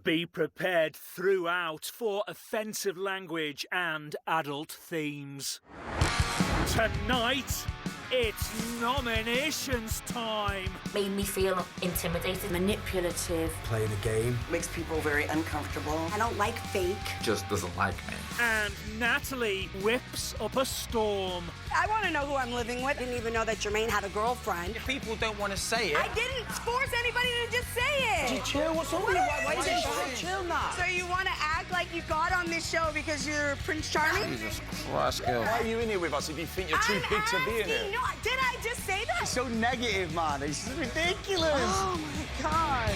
Be prepared throughout for offensive language and adult themes. Tonight, it's nominations time. Made me feel intimidated, manipulative. Playing a game. Makes people very uncomfortable. I don't like fake. Just doesn't like me. And Natalie whips up a storm. I want to know who I'm living with. Didn't even know that Jermaine had a girlfriend. If people don't want to say it... I didn't force anybody to just say it. Chill, what's wrong with you? Why is it so chill now? So you want to act like you got on this show because you're Prince Charming? Jesus Christ, girl. Why are you in here with us if you think you're too big to be in here? No, did I just say that? It's so negative, man. It's ridiculous. Oh, my God.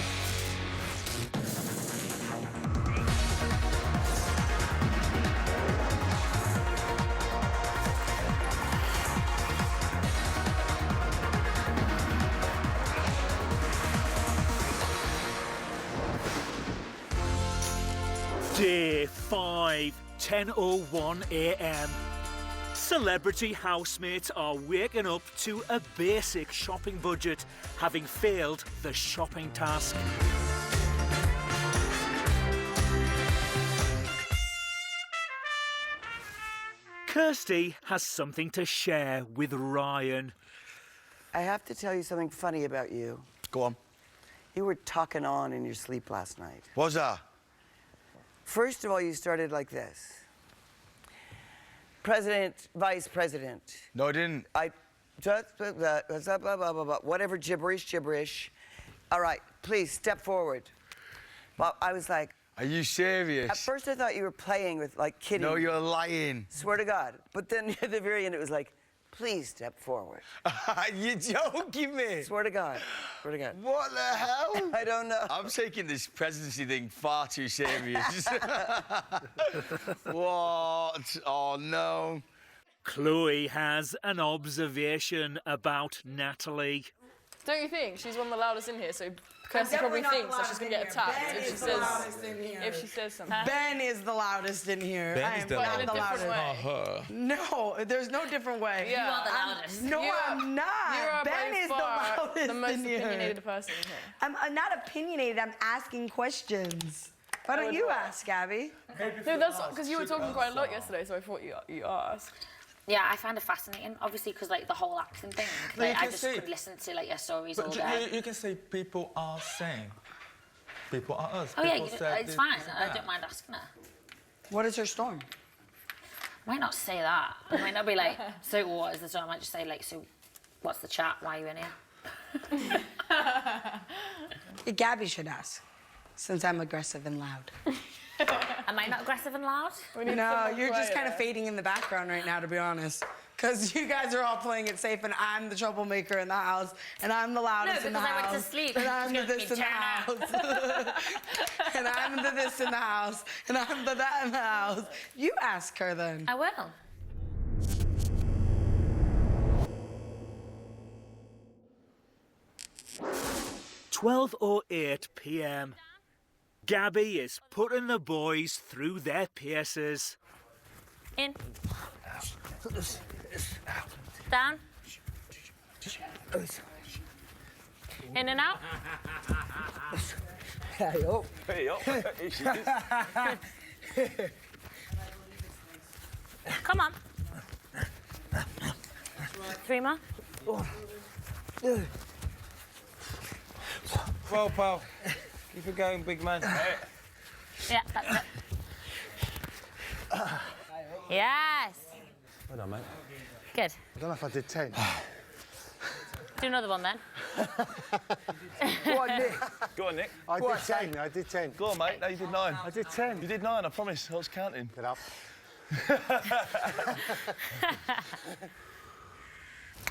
Day 5, 10:01 a.m. Celebrity housemates are waking up to a basic shopping budget, having failed the shopping task. Kirsty has something to share with Ryan. I have to tell you something funny about you. Go on. You were talking on in your sleep last night. What's that? First of all, you started like this. President, Vice President. No, I didn't. I just blah, blah, blah, blah, blah, blah. Whatever gibberish. All right, please step forward. Well, I was like, Are you serious? at first I thought you were playing with, like, kidding. No, you're lying. Swear to God. But then at the very end, it was like, please step forward. You're joking me. Swear to God. Swear to God. What the hell? I don't know. I'm taking this presidency thing far too serious. What? Oh, no. Chloe has an observation about Natalie. Don't you think? She's one of the loudest in here, so Kirsty probably thinks that she's going to get attacked if she says something. Ben is the loudest in here. Ben I is am the not loudest. the In a different loudest. way. No, there's no different way. Yeah. You are the loudest. No, I'm not. You are Ben by is far the loudest the most in here. opinionated person in here. I'm not opinionated. I'm asking questions. Why don't you ask, Abby? No, that's because you were talking quite a lot yesterday, so I thought you asked. Yeah, I find it fascinating, obviously, because, like, the whole acting thing. No, you Like, I can just say- could listen to, like, your stories all But day. you can say people are saying. People are us. Oh, yeah, People said it's this, fine. this, I that. don't mind asking her. What is her storm? I might not say that. I might not be like, so what is the story? I might just say, like, so what's the chat? Why are you in here? Gabby should ask, since I'm aggressive and loud. Am I not aggressive and loud? No, you're just kind of fading in the background right now, to be honest. Because you guys are all playing it safe, and I'm the troublemaker in the house, and I'm the loudest in the because I house. went to sleep. And I'm the Excuse this me, in the turn house. And I'm the this in the house. And I'm the that in the house. You ask her then. I will. (12:08 p.m. Gabby is putting the boys through their paces. In. Down. In and out. Hey, up. Come on. 3 more. Well, pal. Keep it going, big man. Yeah, that's it. Yes. Well done, mate. Good. I don't know if I did 10. Do another one then. Go on, Nick. Go on, Nick. I did 10. I did 10. Go on, mate. No, you did 9. I did 10. You did 9, I promise. I was counting. Get up.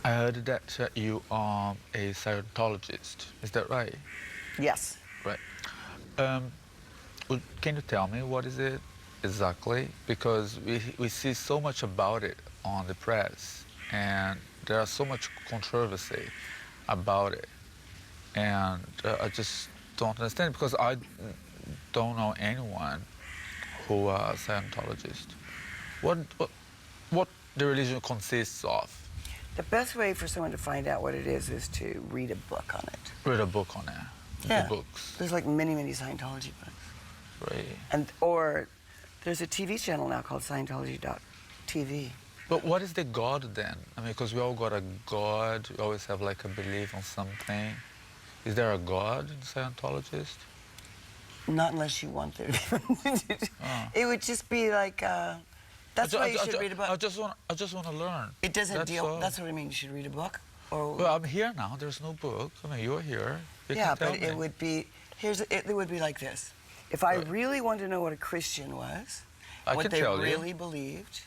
I heard that you are a Scientologist. Is that right? Yes. Right. Can you tell me what is it exactly? Because we see so much about it on the press, and there is so much controversy about it. And I just don't understand, because I don't know anyone who are a Scientologist. What the religion consists of? The best way for someone to find out what it is to read a book on it. Read a book on it. Yeah. The books. There's like many, many Scientology books. Right. Or there's a TV channel now called Scientology.tv. But what is the God then? I mean, because we all got a God. We always have like a belief on something. Is there a God in Scientologist? Not unless you want there to be. It would just be like, that's why you should read a book. I just want to learn. It doesn't That's deal, all. that's what I mean, you should read a book. Or, Well, I'm here now. There's no book. I mean, you're here. You yeah, can tell but me. it would be, it would be like this. If I really wanted to know what a Christian was, I what can they tell you. really believed,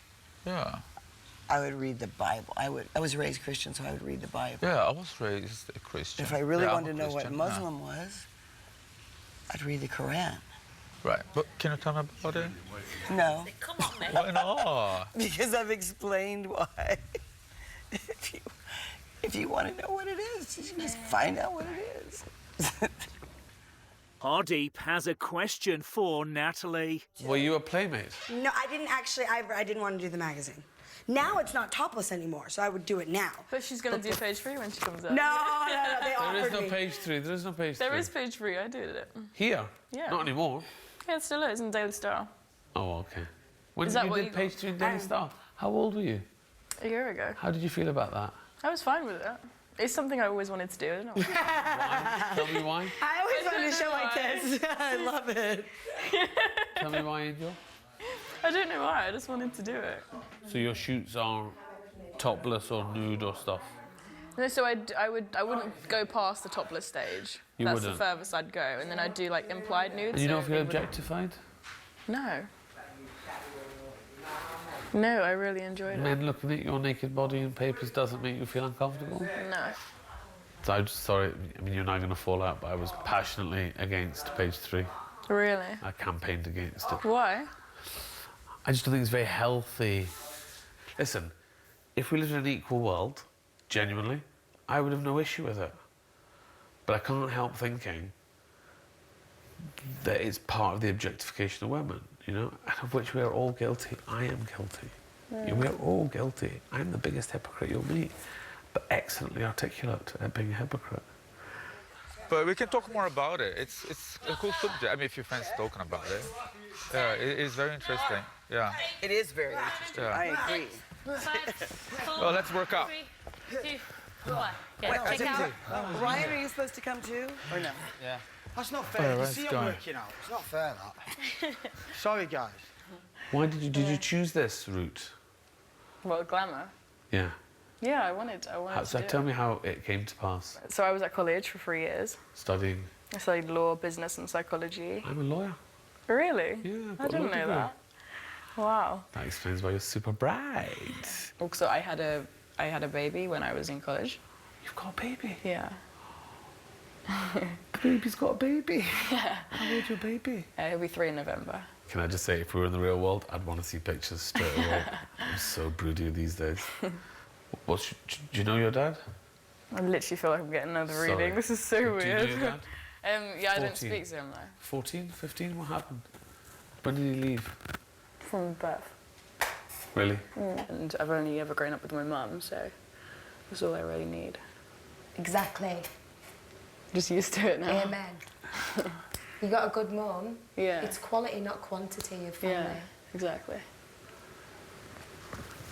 Yeah. I would read the Bible. I was raised Christian, so I would read the Bible. Yeah, I was raised a Christian. If I really Yeah, I'm wanted a to know what Christian, Muslim was, I'd read the Quran. Right, but can you tell me about it? No. Come on, mate. Why not? Because I've explained why. If you want to know what it is, you just find out what it is. Hardeep has a question for Natalie. Were you a playmate? No, I didn't actually. I didn't want to do the magazine. Now it's not topless anymore, so I would do it now. But she's going to do page 3 when she comes out. No, they There offered is no me. page 3. There is no page 3. There is page 3, I did it. Here? Yeah. Not anymore. Yeah, it still is in Daily Star. Oh, okay. When Is did that you what did you page got? 3 in Daily Star? How old were you? A year ago. How did you feel about that? I was fine with it. It's something I always wanted to do, isn't it? Tell me why. I always wanted a show like why. this. I love it. Tell me why, Angel. I don't know why, I just wanted to do it. So your shoots are topless or nude or stuff? No, so I wouldn't go past the topless stage. You That's wouldn't? the furthest I'd go. And then I'd do like implied nudes. And you so don't feel it wouldn't- objectified? No. No, I really enjoyed it. Men looking at your naked body in papers doesn't make you feel uncomfortable? No. So I'm just sorry, I mean, you're not going to fall out, but I was passionately against page 3. Really? I campaigned against it. Why? I just don't think it's very healthy. Listen, if we lived in an equal world, genuinely, I would have no issue with it. But I can't help thinking that it's part of the objectification of women, you know, and of which we are all guilty. I am guilty. Mm. You know, we are all guilty. I'm the biggest hypocrite you'll meet, but excellently articulate at being a hypocrite. But we can talk more about it. It's a cool subject. I mean, if your friends talking about it. Yeah, it is very interesting. Yeah. It is very interesting. Yeah. I agree. 5, 4, Well, let's work out. 3, 2, 1. Yeah, Wait, check out. Ryan, are you supposed to come too, or no? Yeah. That's not fair. You let's see go. I'm working out. It's not fair, that. Sorry, guys. Why did you choose this route? Well, glamour. Yeah. Yeah, I wanted So to do tell it. me how it came to pass. So I was at college for 3 years. Studying. I studied law, business and psychology. I'm a lawyer. Really? Yeah, I've I got a didn't law know degree. that. Wow. That explains why you're super bright. Also, I had a baby when I was in college. You've got a baby. Yeah. The baby's got a baby. Yeah. How old's your baby? He'll be 3 in November. Can I just say, if we were in the real world, I'd want to see pictures straight away. I'm so broody these days. Do you know your dad? I literally feel like I'm getting another Sorry. reading. This is so Do you weird. know your dad? Yeah, I don't 14. speak to him though. 14, 15, what happened? When did he leave? From birth. Really? And I've only ever grown up with my mum, so that's all I really need. Exactly. Just used to it now. Amen. You got a good mum. Yeah. It's quality, not quantity of family. Yeah, exactly.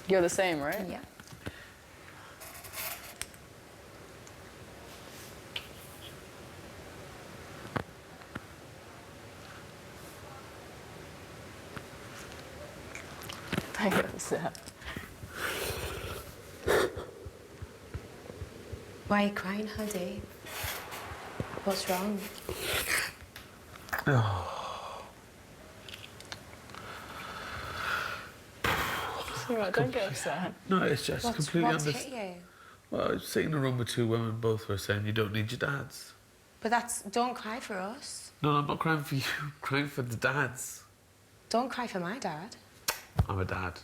You're the same, right? Yeah. Thank you for that. Why are you crying, Huddy? What's wrong? It's all right, don't get upset. No, it's just completely What's hit understandable. you? Well, I was sitting in a room with 2 women, both were saying you don't need your dads. But don't cry for us. No, I'm not crying for you, I'm crying for the dads. Don't cry for my dad. I'm a dad.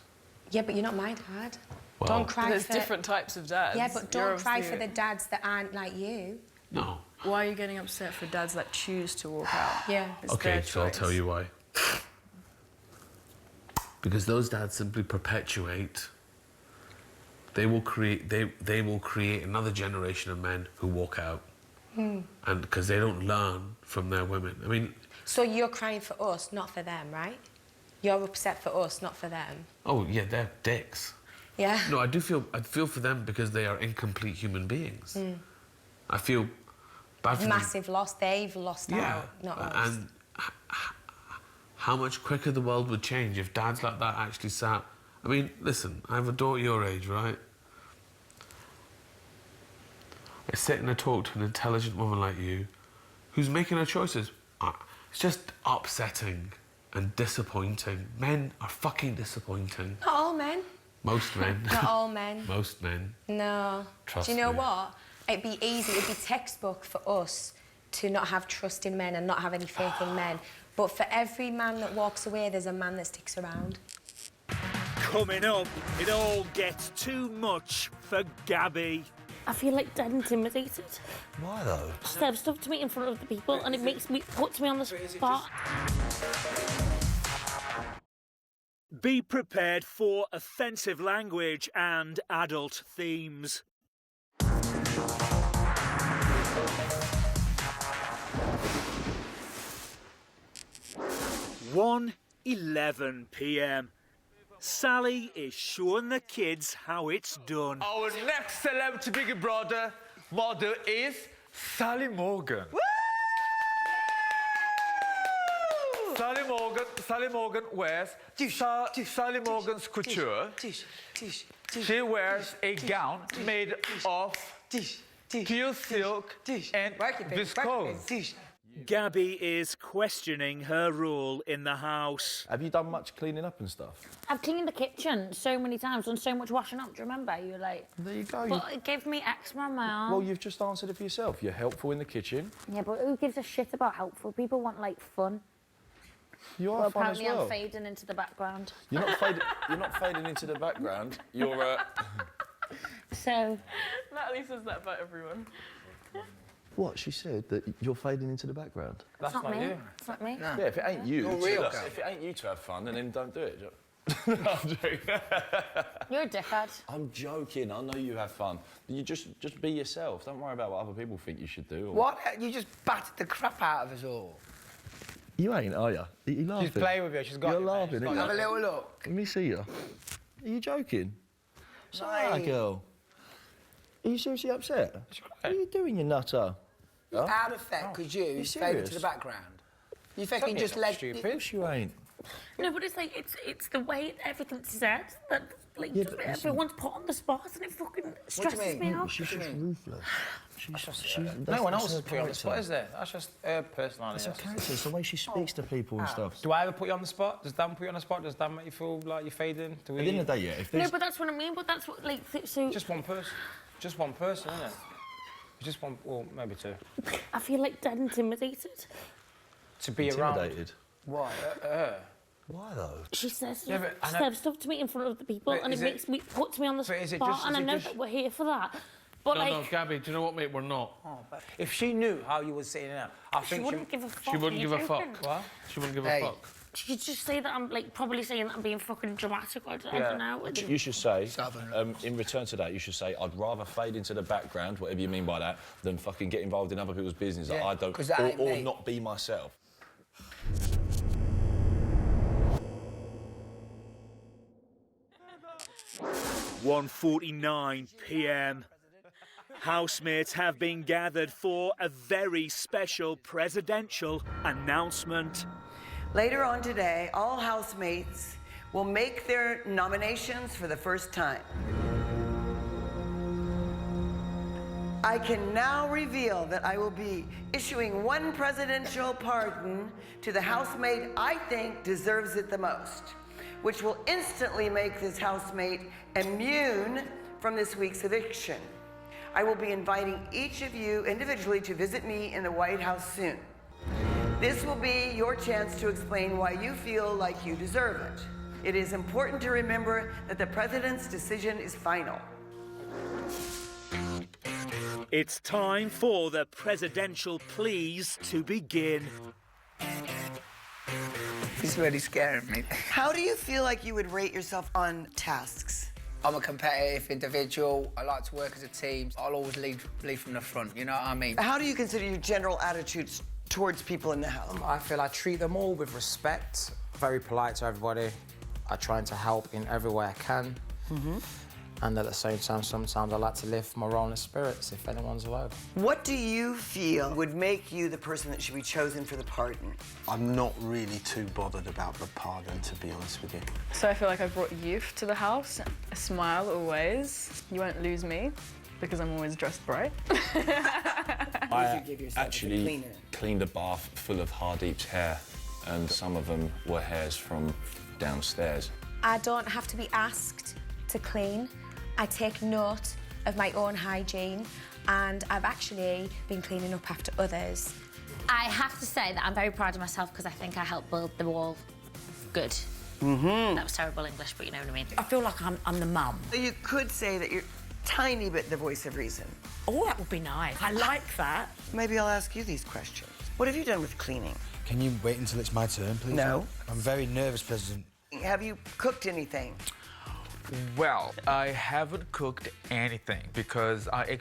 Yeah, but you're not my dad. Well, Don't cry There's for... different types of dads. Yeah, but You're don't cry obviously- for the dads that aren't like you. No. Why are you getting upset for dads that choose to walk out? Yeah. It's Okay, their so I'll choice. tell you why. Because those dads simply perpetuate. They will create. They will create another generation of men who walk out. And because they don't learn from their women. I mean, So you're crying for us, not for them, right? You're upset for us, not for them. oh yeah, they're dicks. Yeah. No, I feel for them because they are incomplete human beings. I feel bad for them. Massive loss. They've lost Yeah, out, not us. and how much quicker the world would change if dads like that actually sat. I mean, listen, I have a daughter your age, right? I sit and I talk to an intelligent woman like you who's making her choices. It's just upsetting and disappointing. Men are fucking disappointing. Not all men. Most men. Not all men. Most men. No. Trust Do you know me. what? It'd be easy, it'd be textbook for us to not have trust in men and not have any faith in men. But for every man that walks away, there's a man that sticks around. Coming up, it all gets too much for Gabby. I feel like dead intimidated. Why though? She said stuff to me in front of the people and it puts me on the spot. Be prepared for offensive language and adult themes. 1:11 p.m. Sally is showing the kids how it's done. Our next celeb to Big Brother model is Sally Morgan. Sally Morgan wears Sally Morgan's couture. She wears a gown made of pure silk and viscose. Gabby is questioning her role in the house. Have you done much cleaning up and stuff? I've cleaned the kitchen so many times, done so much washing up. Do you remember? You were like, There you go. but it gave me eczema on my arm. Well, you've just answered it for yourself. You're helpful in the kitchen. Yeah, but who gives a shit about helpful? People want like fun. You are Well, fun as apparently well. I'm fading into the background. You're not fading into the background. You're. So. Natalie says that about everyone. What she said that you're fading into the background. That's not me. It's not me. Yeah, if it ain't you, You're real, girl. if it ain't you to have fun, then don't do it. No, I'm joking. You're a dickhead. I'm joking. I know you have fun. You just be yourself. Don't worry about what other people think you should do. Or... What? You just battered the crap out of us all. You ain't, are you? Are you laughing? She's playing with you. She's got You're you, laughing. mate. Aren't Have a you? little look. Let me see you. Are you joking? Sorry, Mate. girl. Are you seriously upset? What are you doing, you nutter? You're out of effect because you faded serious? to the background. You fucking just led. Stupid. You ain't. No, but it's like it's the way everything's said that like Yeah, but listen. everyone's put on the spot and it fucking stresses me out. She's just ruthless. No one else is put you on the spot, is there? That's just her personality. It's her character. It's the way she speaks to people and stuff. Do I ever put you on the spot? Does Dan put you on the spot? Does Dan make you feel like you're fading? Do we... At the end of the day, yeah. If No, there's but that's what I mean. But that's what like so. Just one person. Just one person, isn't it? Just one, well, maybe two. I feel like dead intimidated. To be intimidated. Why? Why though? She says Yeah, but I she know- says stuff to me in front of the people, But and it is makes me puts me on the but is it spot. just- And is I it know just- that we're here for that. But No, like, no, Gabby, do you know what, mate? We're not. Oh, but if she knew how you were sitting there, I she think wouldn't give a fuck. She wouldn't Are you give a joking? fuck. What? She wouldn't give Hey. a fuck. She'd just say that I'm like probably saying that I'm being fucking dramatic. I don't know. You should say, in return to that, you should say, I'd rather fade into the background, whatever you mean by that, than fucking get involved in other people's business that Yeah, I don't, 'cause that ain't or me. not be myself. (1:49 p.m. Housemates have been gathered for a very special presidential announcement. Later on today, all housemates will make their nominations for the first time. I can now reveal that I will be issuing one presidential pardon to the housemate I think deserves it the most, which will instantly make this housemate immune from this week's eviction. I will be inviting each of you individually to visit me in the White House soon. This will be your chance to explain why you feel like you deserve it. It is important to remember that the president's decision is final. It's time for the presidential pleas to begin. This is really scaring me. How do you feel like you would rate yourself on tasks? I'm a competitive individual. I like to work as a team. I'll always lead from the front, you know what I mean? How do you consider your general attitudes towards people in the house? I feel I treat them all with respect, very polite to everybody. I try to help in every way I can. And at the same time, sometimes I like to lift morale and spirits if anyone's allowed. What do you feel would make you the person that should be chosen for the pardon? I'm not really too bothered about the pardon, to be honest with you. So I feel like I brought youth to the house. A smile always. You won't lose me because I'm always dressed bright. I actually cleaned a bath full of Hardeep's hair, and some of them were hairs from downstairs. I don't have to be asked to clean. I take note of my own hygiene, and I've actually been cleaning up after others. I have to say that I'm very proud of myself because I think I helped build the wall good. That was terrible English, but you know what I mean. I feel like I'm the mum. You could say that you're tiny bit the voice of reason. Oh, that would be nice. I like that. Maybe I'll ask you these questions. What have you done with cleaning? Can you wait until it's my turn, please? No. I'm very nervous, President. Have you cooked anything? Well, I haven't cooked anything because I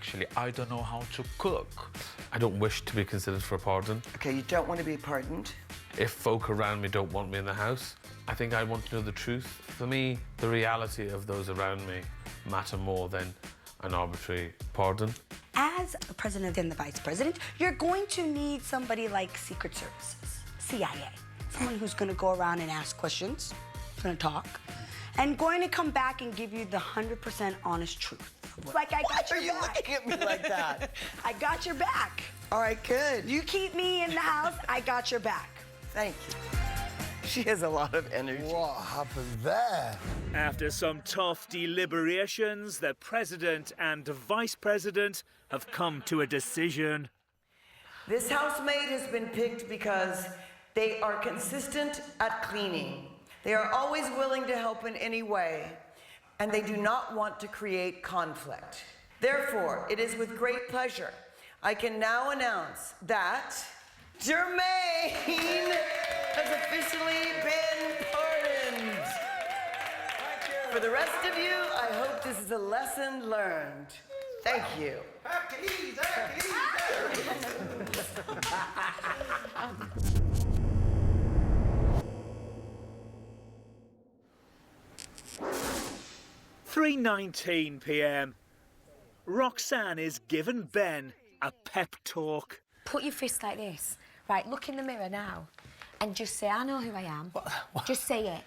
don't know how to cook. I don't wish to be considered for a pardon. Okay, you don't want to be pardoned? If folk around me don't want me in the house, I think I want to know the truth. For me, the reality of those around me matter more than an arbitrary pardon. As a president and the vice president, you're going to need somebody like Secret Services, CIA. Someone who's going to go around and ask questions, going to talk, and going to come back and give you the 100% honest truth. Like, I got your back. Why are you looking at me like that? I got your back. All right, good. You keep me in the house, I got your back. Thank you. She has a lot of energy. What happened there? After some tough deliberations, the president and vice president have come to a decision. This housemaid has been picked because they are consistent at cleaning. They are always willing to help in any way, and they do not want to create conflict. Therefore, it is with great pleasure I can now announce that Jermaine has officially been pardoned. For the rest of you, I hope this is a lesson learned. Thank you. Hercules, Hercules, Hercules. 3:19 p.m. Roxanne is giving Ben a pep talk. Put your fist like this. Right, look in the mirror now and just say, I know who I am. What? Just say it.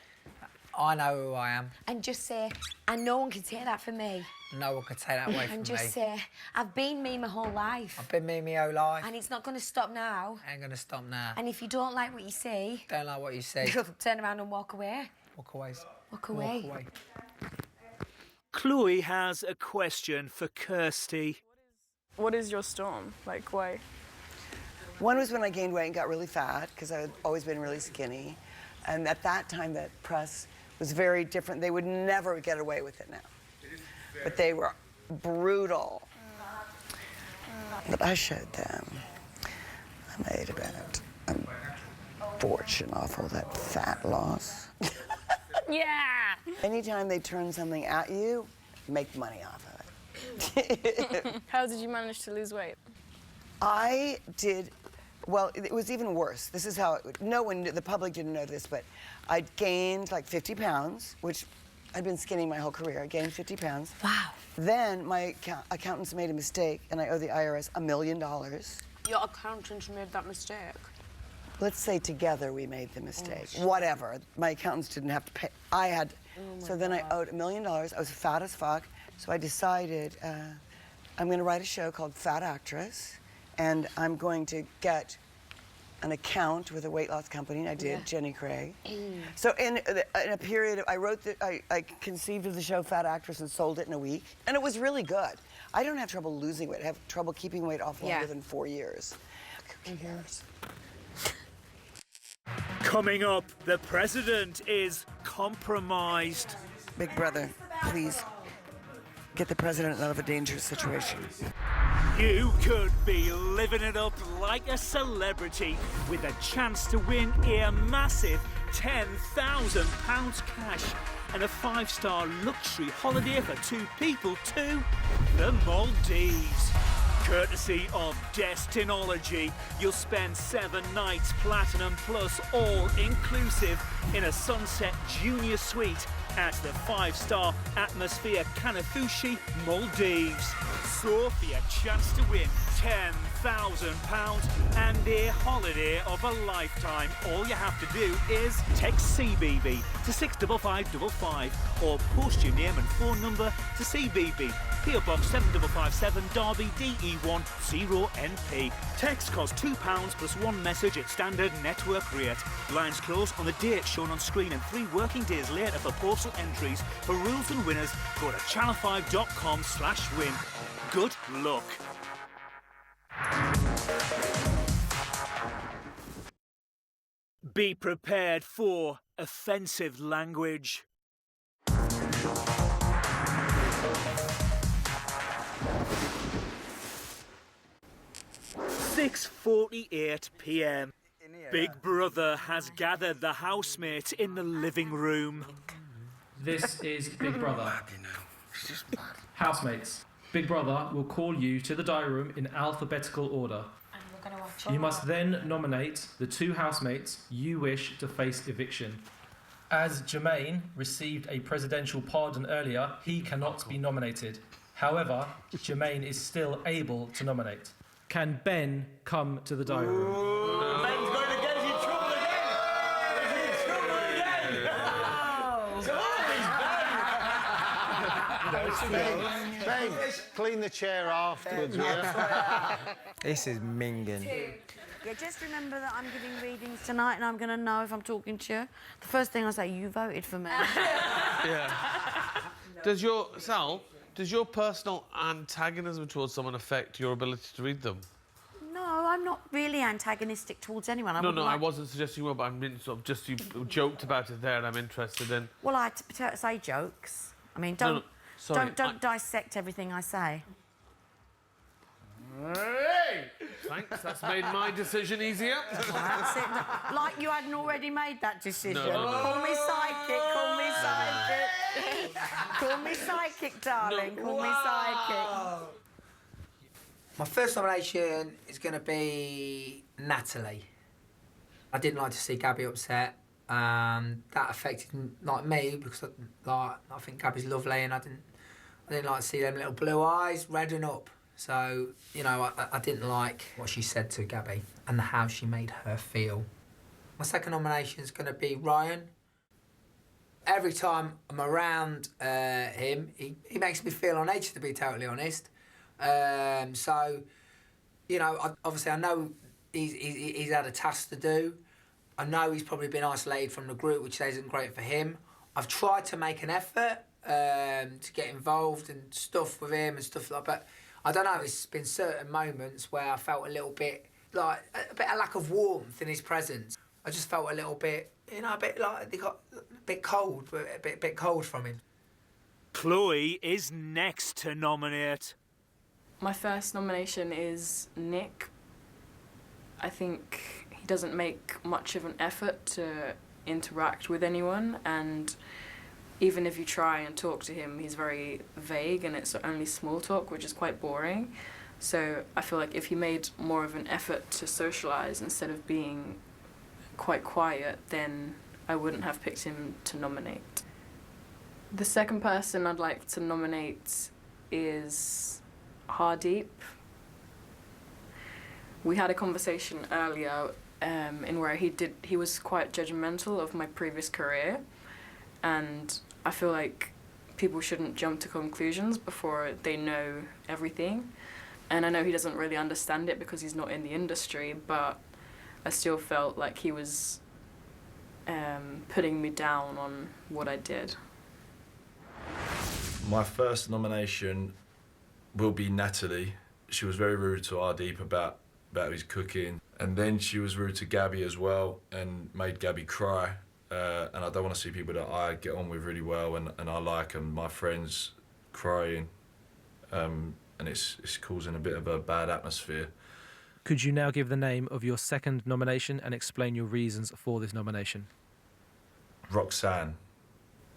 I know who I am. And just say, and no one can take that from me. No one can take that away from me. And just say, I've been me my whole life. I've been me my whole life. And it's not going to stop now. Ain't going to stop now. And if you don't like what you see... Don't like what you see. Turn around and walk away. Walk away. Walk away. Walk away. Chloe has a question for Kirsty. What is your storm? Like, why? One was when I gained weight and got really fat, because I had always been really skinny. And at that time, that press was very different. They would never get away with it now. But they were brutal. But I showed them. I made about a fortune off all that fat loss. Yeah! Anytime they turn something at you, make money off of it. How did you manage to lose weight? I did, well, it was even worse. This is how, no one, the public didn't know this, but I gained like 50 pounds, which I'd been skinny my whole career. I gained 50 pounds. Wow. Then my accountants made a mistake, and I owe the IRS $1 million. Your accountants made that mistake? Let's say together we made the mistake. Whatever. My accountants didn't have to pay. I had. So then I owed $1 million. I was fat as fuck. So I decided I'm going to write a show called Fat Actress, and I'm going to get an account with a weight loss company. And I did, Jenny Craig. So in a period, I conceived of the show Fat Actress and sold it in a week, and it was really good. I don't have trouble losing weight. I have trouble keeping weight off longer than 4 years. Who cares? Coming up, the president is compromised. Big brother, please get the president out of a dangerous situation. You could be living it up like a celebrity with a chance to win a massive £10,000 cash and a 5-star luxury holiday for 2 people to the Maldives. Courtesy of Destinology, you'll spend 7 nights Platinum Plus all-inclusive in a Sunset Junior Suite at the 5-star Atmosphere Kanafushi, Maldives. So for your chance to win £10,000 and a holiday of a lifetime, all you have to do is text CBB to 65555 or post your name and phone number to CBB, PO Box 7557 Derby DE1 0NP. Text costs £2 plus 1 message at standard network rate. Lines close on the date shown on screen and 3 working days later for postal entries. For rules and winners, go to channel5.com/win. Good luck. Be prepared for offensive language. 6:48 p.m. Big Brother has gathered the housemates in the living room. This is Big Brother. Housemates, Big Brother will call you to the diary room in alphabetical order. You must then nominate the 2 housemates you wish to face eviction. As Jermaine received a presidential pardon earlier, he cannot be nominated. However, Jermaine is still able to nominate. Can Ben come to the diary room? Ben's going to get you in trouble again! He's in trouble again! Ben, clean the chair afterwards, will you? This is minging. Yeah, just remember that I'm giving readings tonight and I'm going to know if I'm talking to you. The first thing I say, you voted for me. Yeah. Does your personal antagonism towards someone affect your ability to read them? No, I'm not really antagonistic towards anyone. I wasn't suggesting you were, but I mean, sort of just you joked about it there, and I'm interested in. Well, I say jokes. I mean, don't dissect everything I say. Hey! Thanks, that's made my decision easier. That's it. Like you hadn't already made that decision. No. Call me psychic, call me psychic. Call me psychic, darling, call me psychic. My first nomination is going to be Natalie. I didn't like to see Gabby upset. That affected me because I think Gabby's lovely and I didn't like to see them little blue eyes redden up. So, I didn't like what she said to Gabby and how she made her feel. My second nomination is going to be Ryan. Every time I'm around him, he makes me feel on edge, to be totally honest. Obviously I know he's had a task to do. I know he's probably been isolated from the group, which isn't great for him. I've tried to make an effort to get involved and stuff with him and stuff like that. But I don't know, it's been certain moments where I felt a little bit like a bit of lack of warmth in his presence. I just felt a little bit, a bit like they got a bit cold, a bit cold from him. Chloe is next to nominate. My first nomination is Nick. I think he doesn't make much of an effort to interact with anyone, and even if you try and talk to him, he's very vague and it's only small talk, which is quite boring. So I feel like if he made more of an effort to socialise instead of being quite quiet, then I wouldn't have picked him to nominate. The second person I'd like to nominate is Hardeep. We had a conversation earlier in where he was quite judgmental of my previous career, and I feel like people shouldn't jump to conclusions before they know everything. And I know he doesn't really understand it because he's not in the industry, but I still felt like he was putting me down on what I did. My first nomination will be Natalie. She was very rude to Hardeep about his cooking, and then she was rude to Gabby as well and made Gabby cry. And I don't want to see people that I get on with really well and I like, and my friends crying, and it's causing a bit of a bad atmosphere. Could you now give the name of your second nomination and explain your reasons for this nomination? Roxanne,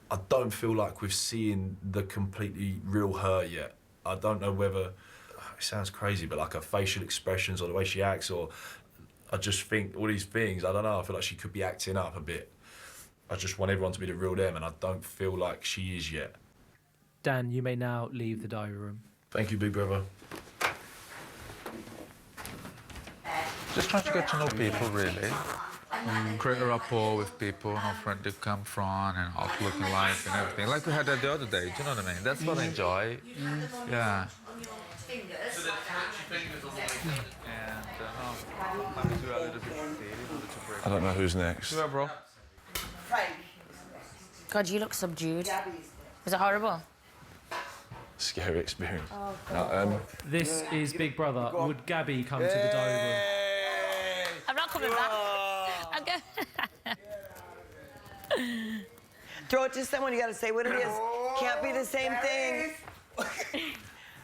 I don't feel like we've seen the completely real her yet. I don't know whether, it sounds crazy, but like her facial expressions or the way she acts, or I just think all these things, I don't know, I feel like she could be acting up a bit. I just want everyone to be the real them, and I don't feel like she is yet. Dan, you may now leave the diary room. Thank you, big brother. Just trying to get to know people, really. Create a rapport with people, know where they come from, and outlook in life and everything. Like we had that the other day, do you know what I mean? That's what I enjoy. Yeah. I don't know who's next. Yeah, bro. God, you look subdued. Was it horrible? Scary experience. Oh, This is Big Brother. Would Gabby come to the diary room? I'm not coming back. I'm going. Throw it to someone, you gotta say what it is. Can't be the same thing.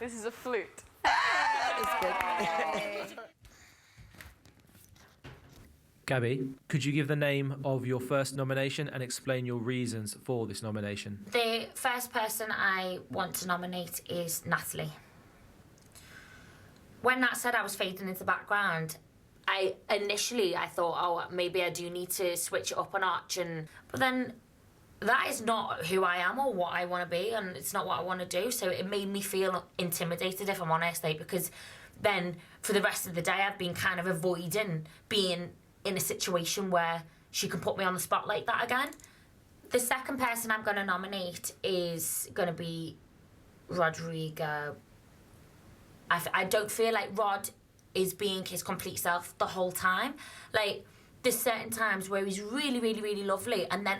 This is a flute. That's good. Gabby, could you give the name of your first nomination and explain your reasons for this nomination? The first person I want to nominate is Natalie. When that said, I was fading into the background. Initially I thought, oh, maybe I do need to switch it up a notch, but then that is not who I am or what I want to be, and it's not what I want to do. So it made me feel intimidated, if I'm honest, because then for the rest of the day I've been kind of avoiding being in a situation where she can put me on the spot like that again. The second person I'm going to nominate is going to be Rodrigo. I don't feel like Rod is being his complete self the whole time. Like, there's certain times where he's really, really, really lovely, and then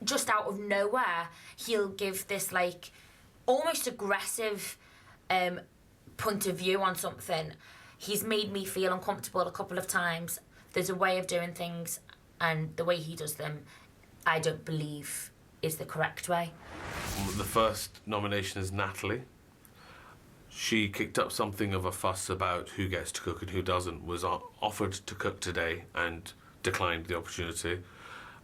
just out of nowhere, he'll give this, like, almost aggressive point of view on something. He's made me feel uncomfortable a couple of times. There's a way of doing things, and the way he does them, I don't believe is the correct way. The first nomination is Natalie. She kicked up something of a fuss about who gets to cook and who doesn't, was offered to cook today and declined the opportunity.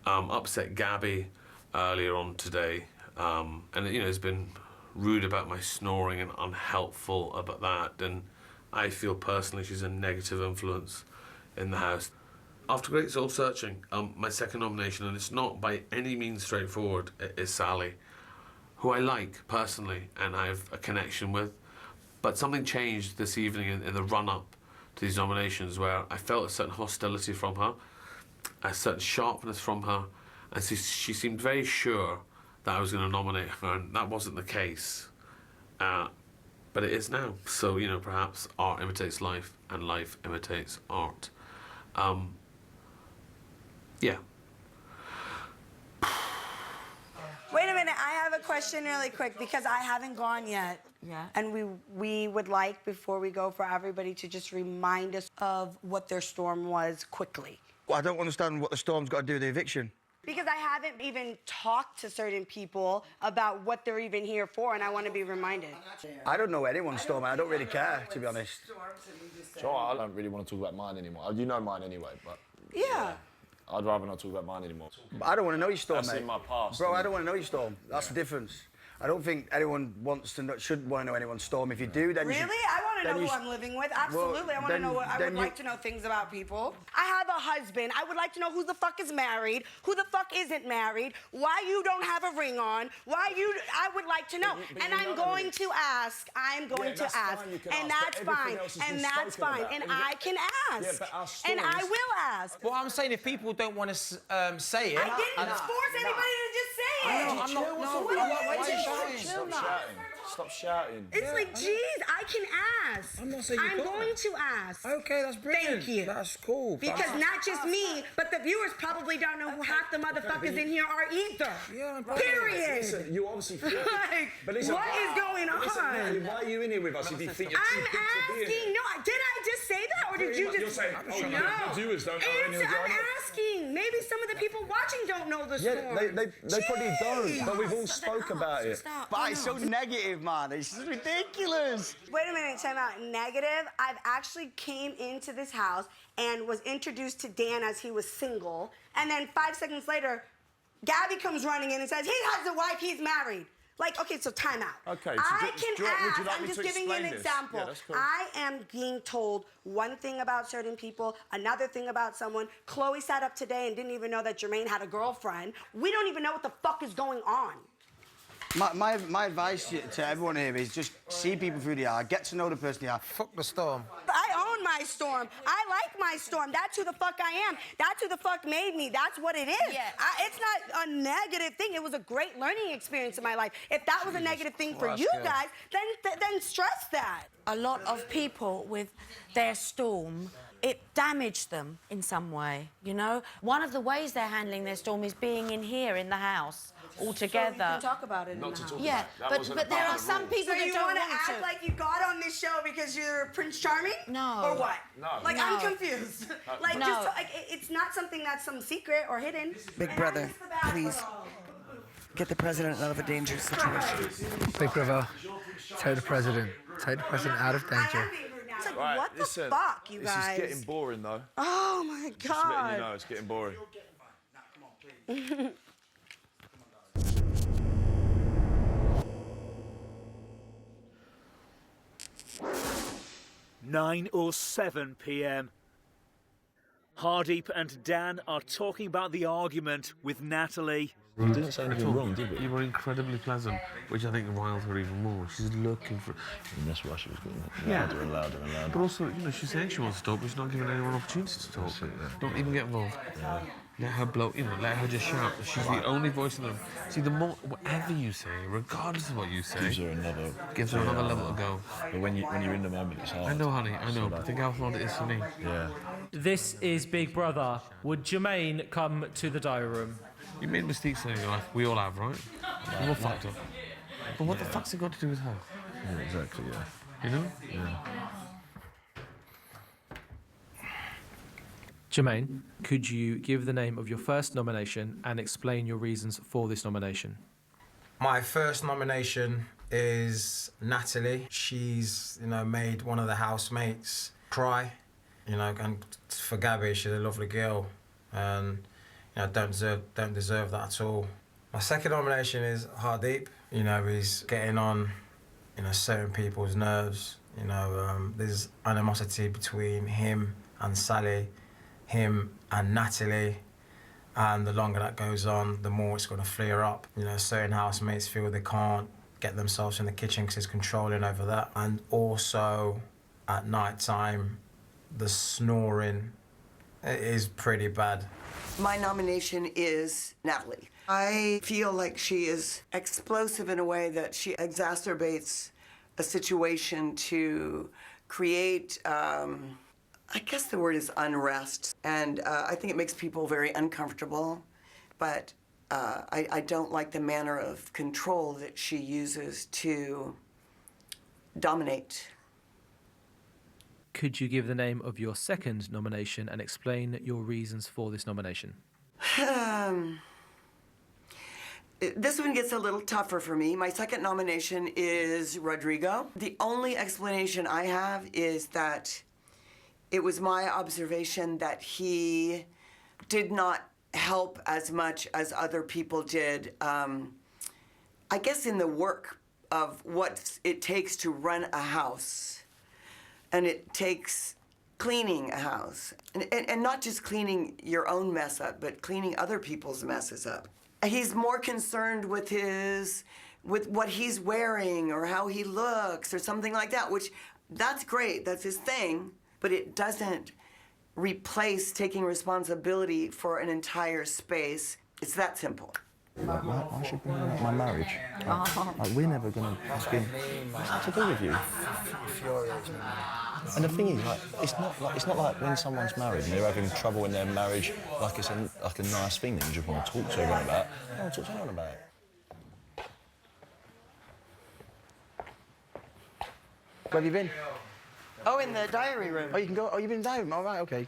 Upset Gabby earlier on today, and has been rude about my snoring and unhelpful about that, and I feel personally she's a negative influence in the house. After great soul searching, my second nomination, and it's not by any means straightforward, is Sally, who I like personally and I have a connection with. But something changed this evening in the run-up to these nominations, where I felt a certain hostility from her, a certain sharpness from her, and she seemed very sure that I was going to nominate her, and that wasn't the case. But it is now. So, perhaps art imitates life, and life imitates art. Yeah. Wait a minute, I have a question really quick because I haven't gone yet. Yeah. And we would like, before we go, for everybody to just remind us of what their storm was quickly. Well, I don't understand what the storm's got to do with the eviction. Because I haven't even talked to certain people about what they're even here for, and I want to be reminded. I don't know anyone's storm, and I don't really care, to be honest. Sure, I don't really want to talk about mine anymore. You know mine anyway, but... Yeah. I'd rather not talk about mine anymore. But I don't want to know your storm, That's mate. in my past. Bro, I don't want to know your storm. That's the difference. I don't think anyone should want to know anyone's storm. If you do, then Really? you should, I want to then know you who sh- I'm living with. Absolutely. Well, I want to know what I then would you- like to know things about people. I have a husband. I would like to know who the fuck is married, who the fuck isn't married, why you don't have a ring on, I would like to know. But And you I'm know going it. to ask. I'm going to that's ask. fine, you can And ask, that's but everything fine. else has And been that's spoken fine. about. And And I can ask. Yeah, but our And I stories- will ask. Well, I'm saying if people don't want to say it... I didn't force anybody to just say it. I know, I'm not... No, What why is are you it? shouting? Chill now. Stop shouting. It's like, geez, I can ask. I'm not saying you I'm can't. going to ask. Okay, that's brilliant. Thank you. That's cool. Because not just me, but the viewers probably don't know who half the motherfuckers in here are either. Yeah, Period. Listen, you obviously feel Like, but listen, what is going on? Listen, Natalie, why are you in here with us if you think you're too I'm big to be in asking. here? No, did I just say that, or did you just? You're saying, oh, no. the viewers don't know any of the I'm drama. asking. Maybe some of the people watching don't know the Yeah, story. they probably don't, but we've all spoke about it. But it's so negative, man. It's ridiculous. Wait a minute, time out. Negative. I've actually came into this house and was introduced to Dan as he was single, and then 5 seconds later, Gabby comes running in and says, he has a wife, he's married. Like, okay, so time out. Okay, so I can would you ask, like I'm me just to giving you an explain this? example. Yeah, that's cool. I am being told one thing about certain people, another thing about someone. Chloe sat up today and didn't even know that Jermaine had a girlfriend. We don't even know what the fuck is going on. My advice to everyone here is just see people through the eye, get to know the person they are. Fuck the storm. I own my storm. I like my storm. That's who the fuck I am. That's who the fuck made me. That's what it is. Yeah. It's not a negative thing. It was a great learning experience in my life. If that was a negative thing for you guys, then stress that. A lot of people with their storm, it damaged them in some way, you know? One of the ways they're handling their storm is being in here in the house all together. So you can talk about it in the house. Yeah, but there are some people So that you don't want to want act to. like you got on this show because you're Prince Charming? No. Or what? No. Like, No. I'm confused. Like, No. just, like, it's not something that's some secret or hidden. Big brother, please get the president out of a dangerous situation. Big brother, take the president out of danger. It's like, Right, what the listen, fuck, you guys? This is getting boring, though. Oh, my God. Just letting you know, it's getting boring. 9:07 p.m. Hardeep and Dan are talking about the argument with Natalie. You didn't say anything wrong, did we? You were incredibly pleasant, which I think riles her even more. She's looking for... And that's why she was getting Yeah. louder and louder and louder. But also, you know, she's saying she wants to talk, but she's not giving anyone opportunity to talk. Don't even get involved. Let her blow, you know, let her just shout. She's the only voice in the room. See, the more, whatever you say, regardless of what you say, Gives her another level to go. But when you're in the moment, it's hard. I know, honey, I know. But think how hard it is for me. Yeah. This is Big Brother. Would Jermaine come to the diary room? You made mistakes in your life. We all have, right? We're all fucked up. But what the fuck's it got to do with her? Yeah, exactly, yeah. You know? Yeah. Jermaine, could you give the name of your first nomination and explain your reasons for this nomination? My first nomination is Natalie. She's, made one of the housemates cry. And for Gabby, she's a lovely girl, and don't deserve that at all. My second nomination is Hardeep. He's getting on, certain people's nerves. There's animosity between him and Sally, him and Natalie, and the longer that goes on, the more it's going to flare up. Certain housemates feel they can't get themselves in the kitchen because he's controlling over that. And also, at night time, the snoring is pretty bad. My nomination is Natalie. I feel like she is explosive in a way that she exacerbates a situation to create, I guess the word is unrest. And I think it makes people very uncomfortable. But I don't like the manner of control that she uses to dominate. Could you give the name of your second nomination and explain your reasons for this nomination? This one gets a little tougher for me. My second nomination is Rodrigo. The only explanation I have is that it was my observation that he did not help as much as other people did, I guess in the work of what it takes to run a house. And it takes cleaning a house. And not just cleaning your own mess up, but cleaning other people's messes up. He's more concerned with what he's wearing or how he looks or something like that, which that's great, that's his thing, but it doesn't replace taking responsibility for an entire space. It's that simple. I should bring up my marriage. Like, we're never going to ask him what's to do with you. And the thing is, it's not like when someone's married and they're having trouble in their marriage, like it's a nice thing that you just want to talk to everyone about. I want to talk to anyone about it. Where have you been? Oh, in the diary room. Oh, you can go. Oh, you've been in the diary room. All right, okay.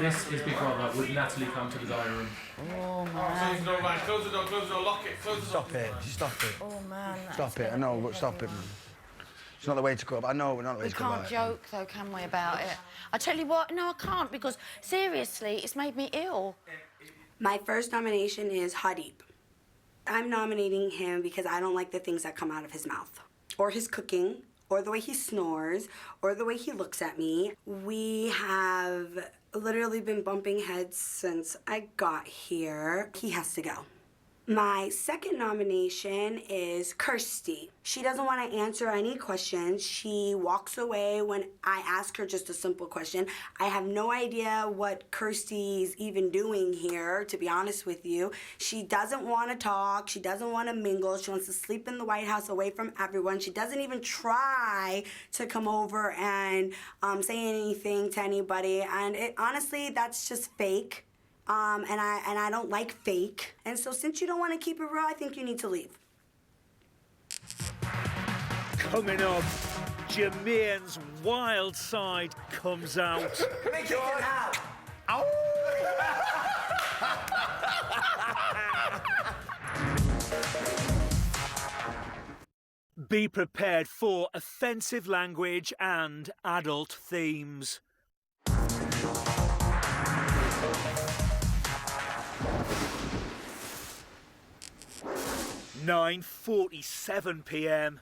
This is Big Brother. Would Natalie come to the diary room? Oh, man. Close the door, lock it, close the door. Stop it. Oh, man. Stop it. I know, but stop it. It's not the way to go. I know, not the way We to go. can't joke, though, can we, about it? I tell you what, no, I can't, because seriously, it's made me ill. My first nomination is Hadeep. I'm nominating him because I don't like the things that come out of his mouth, or his cooking, or the way he snores, or the way he looks at me. We have literally been bumping heads since I got here. He has to go. My second nomination is Kirsty. She doesn't want to answer any questions. She walks away when I ask her just a simple question. I have no idea what Kirsty's even doing here, to be honest with you. She doesn't want to talk. She doesn't want to mingle. She wants to sleep in the White House away from everyone. She doesn't even try to come over and say anything to anybody. And honestly, that's just fake. And I don't like fake. And so since you don't want to keep it real, I think you need to leave. Coming up, Jermaine's wild side comes out. Make it out. Be prepared for offensive language and adult themes. 9:47 p.m.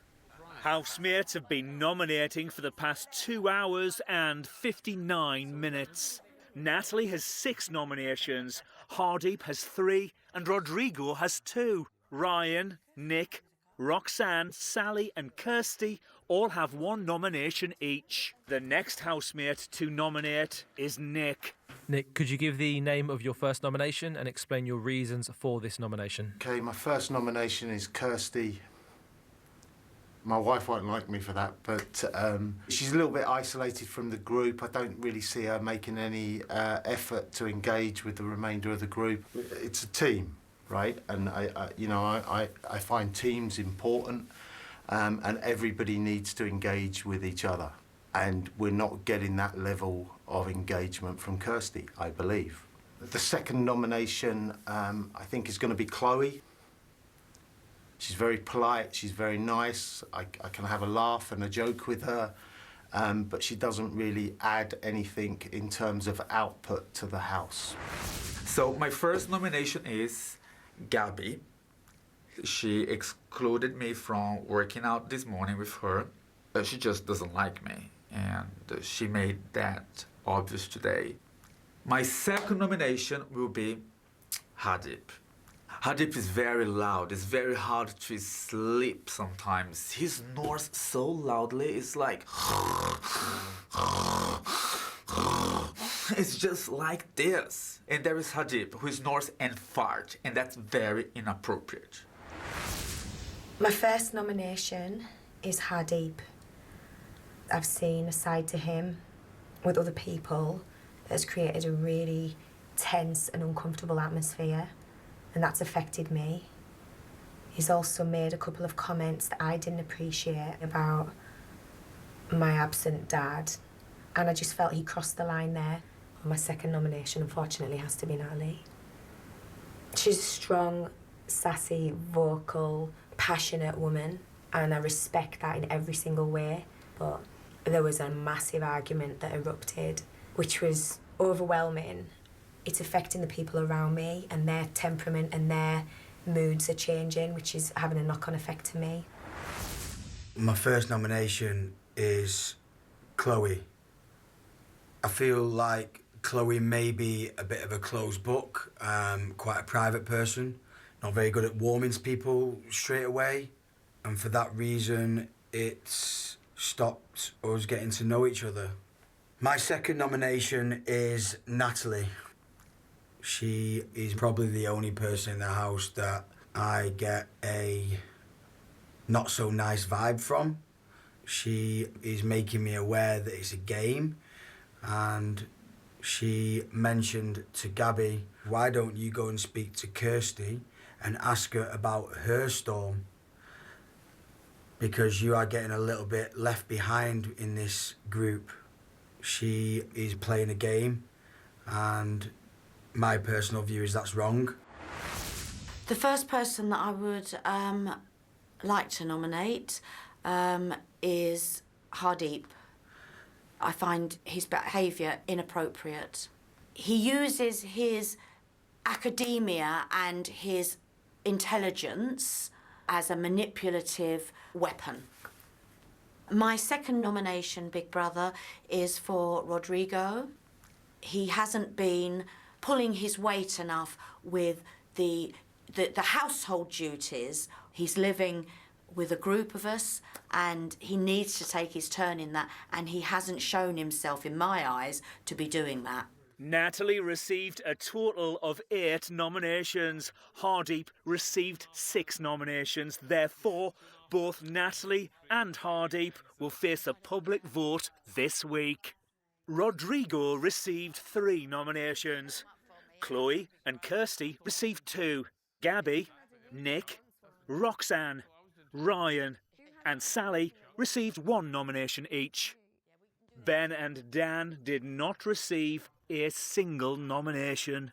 Housemates have been nominating for the past 2 hours and 59 minutes. Natalie has 6 nominations, Hadeep has 3, and Rodrigo has 2. Ryan, Nick, Roxanne, Sally and Kirsty all have 1 nomination each. The next housemate to nominate is Nick. Nick, could you give the name of your first nomination and explain your reasons for this nomination? Okay, my first nomination is Kirsty. My wife won't like me for that, but she's a little bit isolated from the group. I don't really see her making any effort to engage with the remainder of the group. It's a team, right? And I find teams important, and everybody needs to engage with each other. And we're not getting that level of engagement from Kirsty, I believe. The second nomination, I think, is going to be Chloe. She's very polite, she's very nice. I can have a laugh and a joke with her, but she doesn't really add anything in terms of output to the house. So my first nomination is Gabby. She excluded me from working out this morning with her. She just doesn't like me, and she made that obvious today. My second nomination will be Hadeep. Hadeep is very loud. It's very hard to sleep sometimes. He snores so loudly, it's like... It's just like this. And there is Hadeep, who snores and farts, and that's very inappropriate. My first nomination is Hadeep. I've seen a side to him with other people that has created a really tense and uncomfortable atmosphere, and that's affected me. He's also made a couple of comments that I didn't appreciate about my absent dad, and I just felt he crossed the line there. My second nomination, unfortunately, has to be Natalie. She's a strong, sassy, vocal, passionate woman, and I respect that in every single way, but there was a massive argument that erupted, which was overwhelming. It's affecting the people around me, and their temperament and their moods are changing, which is having a knock-on effect to me. My first nomination is Chloe. I feel like Chloe may be a bit of a closed book, quite a private person, not very good at warming to people straight away, and for that reason, it's stopped us getting to know each other. My second nomination is Natalie. She is probably the only person in the house that I get a not so nice vibe from. She is making me aware that it's a game, and she mentioned to Gabby, why don't you go and speak to Kirsty and ask her about her storm? Because you are getting a little bit left behind in this group. She is playing a game, and my personal view is that's wrong. The first person that I would like to nominate is Hadeep. I find his behaviour inappropriate. He uses his academia and his intelligence as a manipulative weapon. My second nomination, Big Brother, is for Rodrigo. He hasn't been pulling his weight enough with the household duties. He's living with a group of us and he needs to take his turn in that, and he hasn't shown himself, in my eyes, to be doing that. Natalie received a total of 8 nominations. Hardeep received 6 nominations. Therefore, both Natalie and Hardeep will face a public vote this week. Rodrigo received 3 nominations. Chloe and Kirsty received 2. Gabby, Nick, Roxanne, Ryan and Sally received 1 nomination each. Ben and Dan did not receive a single nomination.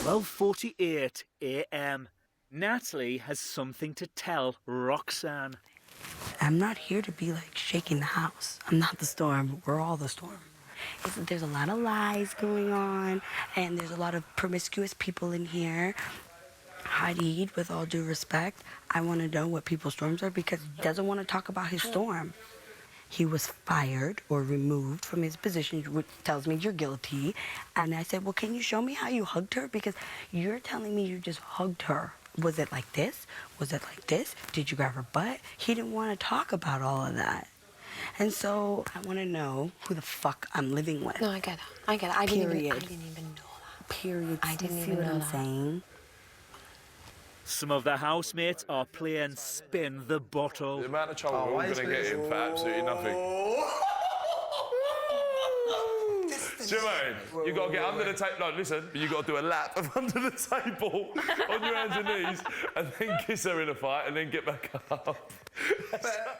"12:48 a.m. Natalie has something to tell Roxanne. I'm not here to be like shaking the house. I'm not the storm. We're all the storm. There's a lot of lies going on, and there's a lot of promiscuous people in here. Hadid, with all due respect, I want to know what people's storms are because he doesn't want to talk about his storm. He was fired or removed from his position, which tells me you're guilty. And I said, well, can you show me how you hugged her? Because you're telling me you just hugged her. Was it like this? Was it like this? Did you grab her butt? He didn't want to talk about all of that. And so I want to know who the fuck I'm living with. No, I get it. I get it. I didn't even know that. Period. I didn't See even what know I'm that. saying? Some of the housemates are playing spin the bottle. The amount of trouble we're all going to get in for absolutely nothing. Jermaine, you got to get under the table. No, listen, but you got to do a lap of under the table on your hands and knees, and then kiss her in a fight, and then get back up.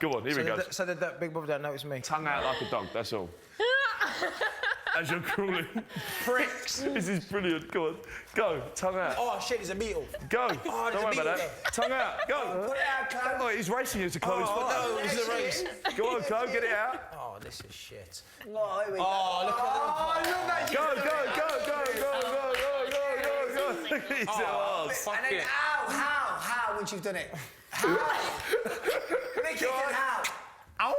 Go on, here we go. So that Big Brother don't notice me. Tongue out like a dog. That's all. As you're crawling. Pricks. This is brilliant. Go on. Go. Tongue out. Oh, shit, there's a beetle. Go. Oh, Don't worry about that. Tongue out. Go. Put it out, Chloe. Oh, he's racing you to close. Oh, no, it's a race. Go on, Chloe, get it out. Oh, this is shit. Oh, here we go. Oh, look at them. look at Go, go. Look at his arse. And then how, once you've done it? How? Make it how? Ow!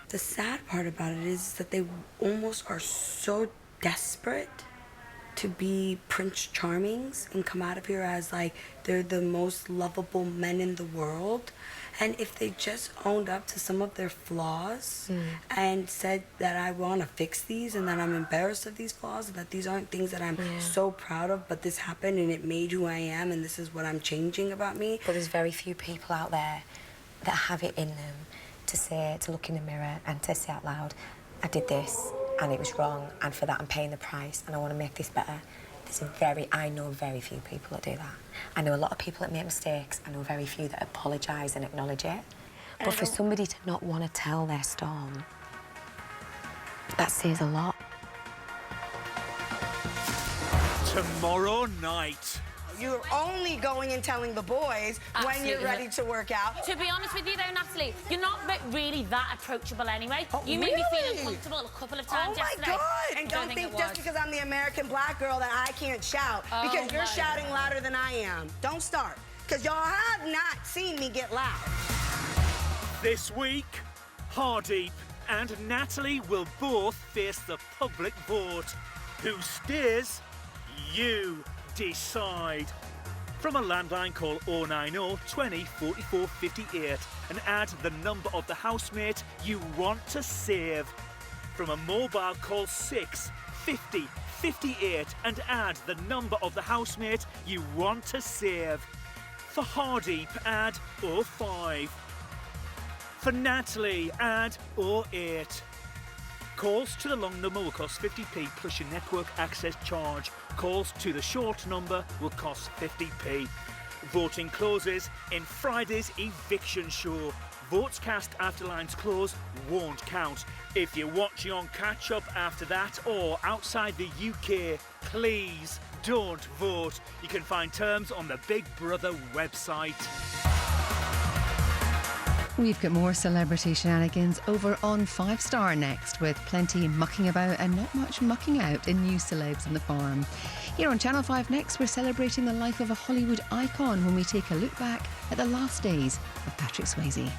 The sad part about it is that they almost are so desperate to be Prince Charmings and come out of here as like they're the most lovable men in the world. And if they just owned up to some of their flaws and said that I want to fix these and that I'm embarrassed of these flaws and that these aren't things that I'm so proud of, but this happened and it made who I am and this is what I'm changing about me. But there's very few people out there that have it in them to look in the mirror and to say out loud, I did this and it was wrong, and for that I'm paying the price and I want to make this better. I know very few people that do that. I know a lot of people that make mistakes. I know very few that apologise and acknowledge it. But for somebody to not want to tell their storm, that says a lot. Tomorrow night. You're only going and telling the boys when you're ready to work out. To be honest with you though, Natalie, you're not really that approachable anyway. Oh, you made me feel really? uncomfortable a couple of times yesterday. Oh my God! And don't think just because I'm the American black girl that I can't shout. Because you're shouting louder than I am. Don't start. Because y'all have not seen me get loud. This week, Hardeep and Natalie will both face the public vote. Who stays? You decide. From a landline, call 090 20 44 58 and add the number of the housemate you want to save. From a mobile, call 6 50 58 and add the number of the housemate you want to save. For Hardeep, add 05. For Natalie, add 08. Calls to the long number will cost 50p plus your network access charge. Calls to the short number will cost 50p. Voting closes in Friday's eviction show. Votes cast after lines close won't count. If you're watching on catch up after that or outside the UK, please don't vote. You can find terms on the Big Brother website. We've got more celebrity shenanigans over on 5 Star next, with plenty mucking about and not much mucking out in new celebs on the farm. Here on Channel 5 next, we're celebrating the life of a Hollywood icon when we take a look back at the last days of Patrick Swayze.